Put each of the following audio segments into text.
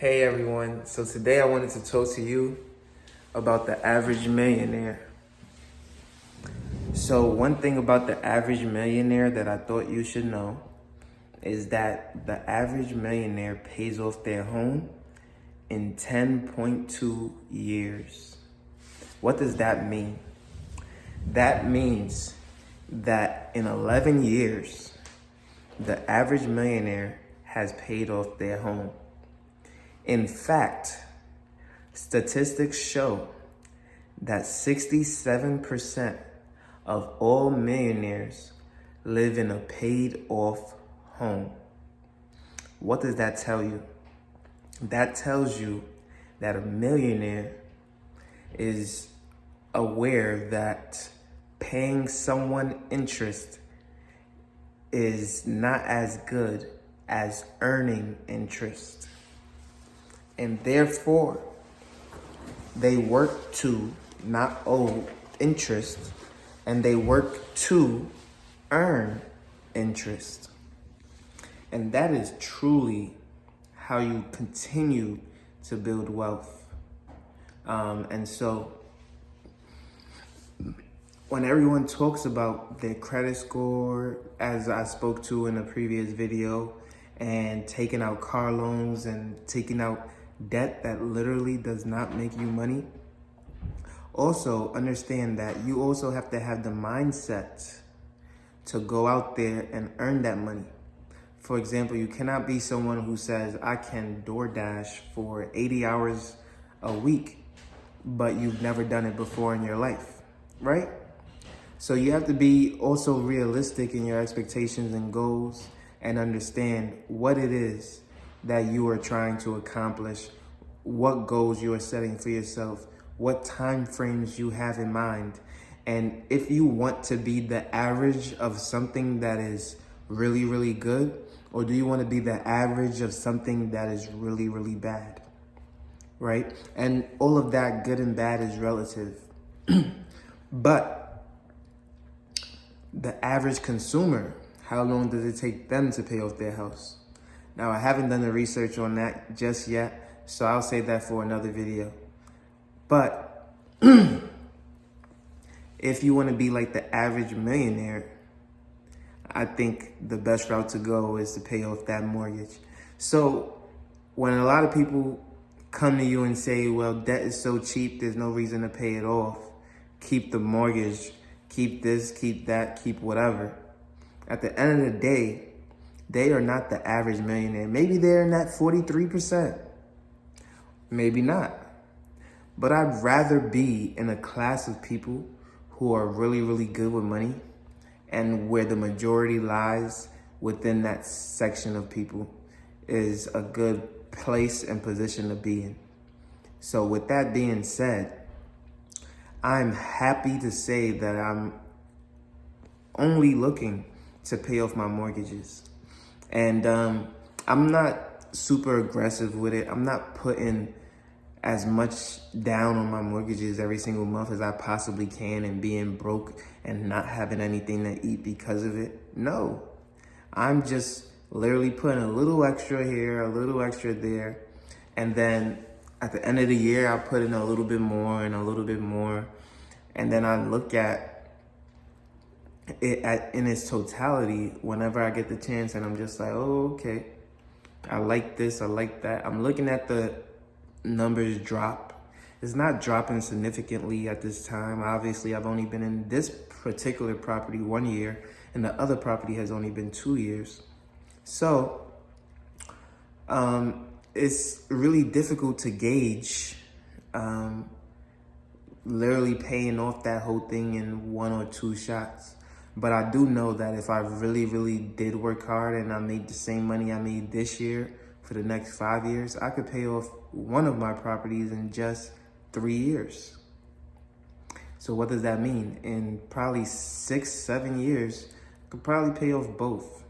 Hey everyone, so today I wanted to talk to you about the average millionaire. So one thing about the average millionaire that I thought you should know is that the average millionaire pays off their home in 10.2 years. What does that mean? That means that in 11 years, the average millionaire has paid off their home. In fact, statistics show that 67% of all millionaires live in a paid off home. What does that tell you? That tells you that a millionaire is aware that paying someone interest is not as good as earning interest. And therefore, they work to not owe interest, and they work to earn interest. And that is truly how you continue to build wealth. And so when everyone talks about their credit score, as I spoke to in a previous video, and taking out car loans and taking out debt that literally does not make you money, also understand that you also have to have the mindset to go out there and earn that money. For example, you cannot be someone who says, I can DoorDash for 80 hours a week, but you've never done it before in your life, right? So you have to be also realistic in your expectations and goals and understand what it is that you are trying to accomplish, what goals you are setting for yourself, what time frames you have in mind. And if you want to be the average of something that is really, really good, or do you want to be the average of something that is really, really bad, right? And all of that good and bad is relative. But the average consumer, how long does it take them to pay off their house? Now, I haven't done the research on that just yet, so I'll save that for another video. But if you want to be like the average millionaire, I think the best route to go is to pay off that mortgage. So when a lot of people come to you and say, well, debt is so cheap, there's no reason to pay it off, keep the mortgage, keep this, keep that, keep whatever. At the end of the day, they are not the average millionaire. Maybe they're in that 43%. Maybe not. But I'd rather be in a class of people who are really, really good with money, and where the majority lies within that section of people is a good place and position to be in. So with that being said, I'm happy to say that I'm only looking to pay off my mortgages. And I'm not super aggressive with it. I'm not putting as much down on my mortgages every single month as I possibly can and being broke and not having anything to eat because of it. No, I'm just literally putting a little extra here, a little extra there. And then at the end of the year, I put in a little bit more and a little bit more. And then I look at it in its totality whenever I get the chance, and I'm just like, oh, okay, I like this, I like that. I'm looking at the numbers drop. It's not dropping significantly at this time. Obviously, I've only been in this particular property 1 year, and the other property has only been 2 years. So it's really difficult to gauge literally paying off that whole thing in 1 or 2 shots. But I do know that if I really, really did work hard and I made the same money I made this year for the next 5 years, I could pay off one of my properties in just 3 years. So what does that mean? In probably 6, 7 years, I could probably pay off both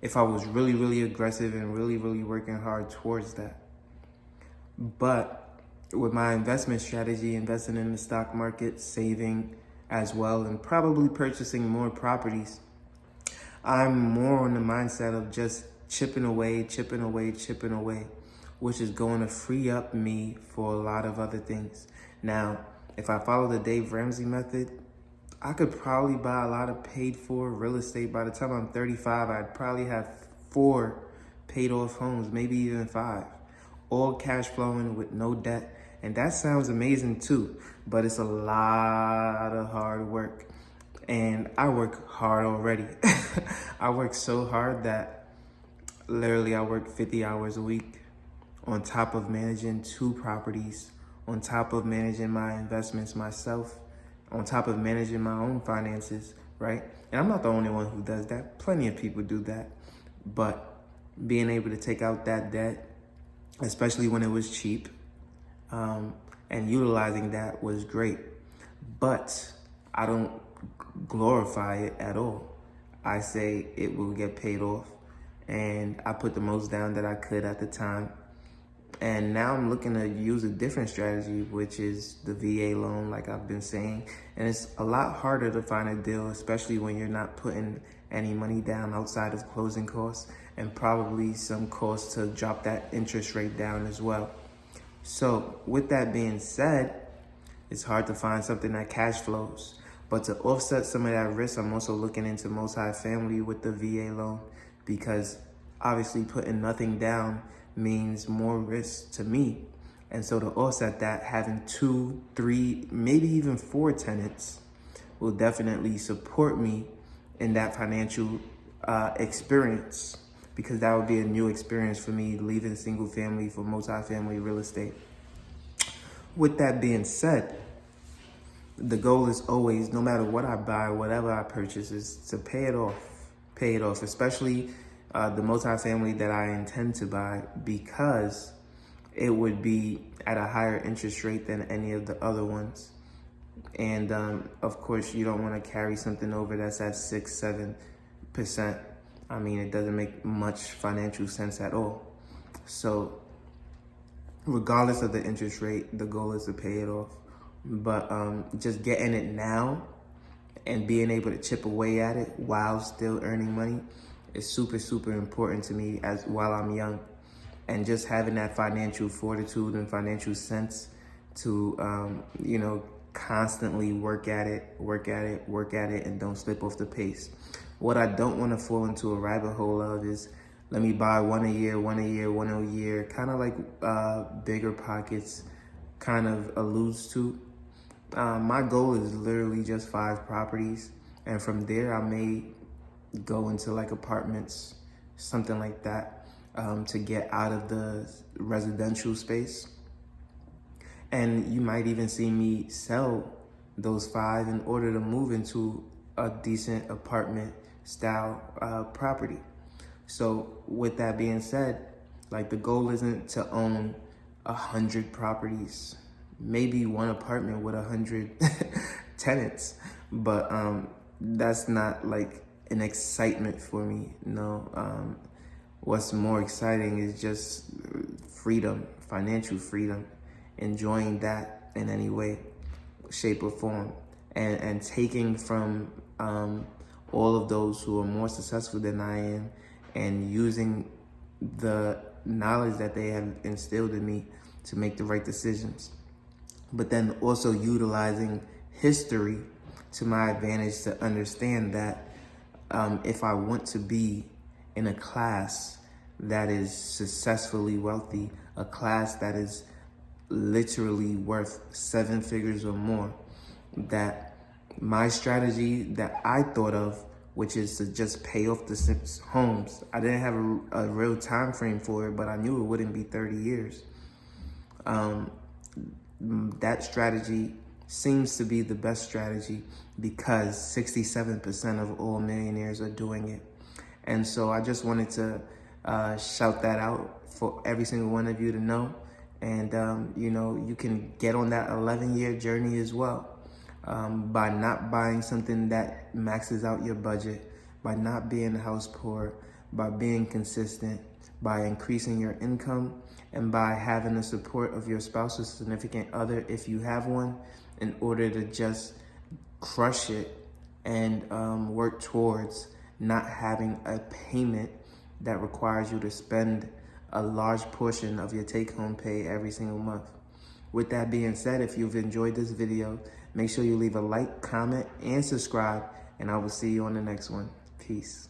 if I was really, really aggressive and really, really working hard towards that. But with my investment strategy, investing in the stock market, saving as well, and probably purchasing more properties, I'm more on the mindset of just chipping away, chipping away, chipping away, which is going to free up me for a lot of other things. Now, if I follow the Dave Ramsey method, I could probably buy a lot of paid for real estate. By the time I'm 35, I'd probably have 4 paid off homes, maybe even 5, all cash flowing with no debt. And that sounds amazing too, but it's a lot of hard work. And I work hard already. I work so hard that literally I work 50 hours a week on top of managing 2 properties, on top of managing my investments myself, on top of managing my own finances, right? And I'm not the only one who does that. Plenty of people do that. But being able to take out that debt, especially when it was cheap, and utilizing that was great. But I don't glorify it at all. I say it will get paid off. And I put the most down that I could at the time. And now I'm looking to use a different strategy, which is the VA loan, like I've been saying. And it's a lot harder to find a deal, especially when you're not putting any money down outside of closing costs and probably some costs to drop that interest rate down as well. So with that being said, it's hard to find something that cash flows. But to offset some of that risk, I'm also looking into multifamily with the VA loan, because obviously putting nothing down means more risk to me. And so to offset that, having 2, 3, maybe even 4 tenants will definitely support me in that financial experience, because that would be a new experience for me, leaving single family for multifamily real estate. With that being said, the goal is always, no matter what I buy, whatever I purchase, is to pay it off, especially the multifamily that I intend to buy, because it would be at a higher interest rate than any of the other ones. And of course, you don't want to carry something over that's at 6-7%. I mean, it doesn't make much financial sense at all. So regardless of the interest rate, the goal is to pay it off. But just getting it now and being able to chip away at it while still earning money is super, super important to me as while I'm young. And just having that financial fortitude and financial sense to, constantly work at it, and don't slip off the pace. What I don't want to fall into a rabbit hole of is, let me buy one a year, kind of like Bigger Pockets kind of alludes to. My goal is literally just 5 properties. And from there, I may go into like apartments, something like that, to get out of the residential space. And you might even see me sell those 5 in order to move into a decent apartment style property. So with that being said, like, the goal isn't to own 100 properties, maybe 1 apartment with 100 tenants, but that's not like an excitement for me. No, what's more exciting is just freedom, financial freedom, enjoying that in any way, shape, or form, and taking from all of those who are more successful than I am, and using the knowledge that they have instilled in me to make the right decisions. But then also utilizing history to my advantage to understand that if I want to be in a class that is successfully wealthy, a class that is literally worth 7 figures or more, that my strategy that I thought of, which is to just pay off the homes. I didn't have a real time frame for it, but I knew it wouldn't be 30 years. That strategy seems to be the best strategy, because 67% of all millionaires are doing it. And so I just wanted to shout that out for every single one of you to know. And, you can get on that 11-year journey as well. By not buying something that maxes out your budget, by not being house poor, by being consistent, by increasing your income, and by having the support of your spouse or significant other, if you have one, in order to just crush it and work towards not having a payment that requires you to spend a large portion of your take-home pay every single month. With that being said, if you've enjoyed this video, make sure you leave a like, comment, and subscribe, and I will see you on the next one. Peace.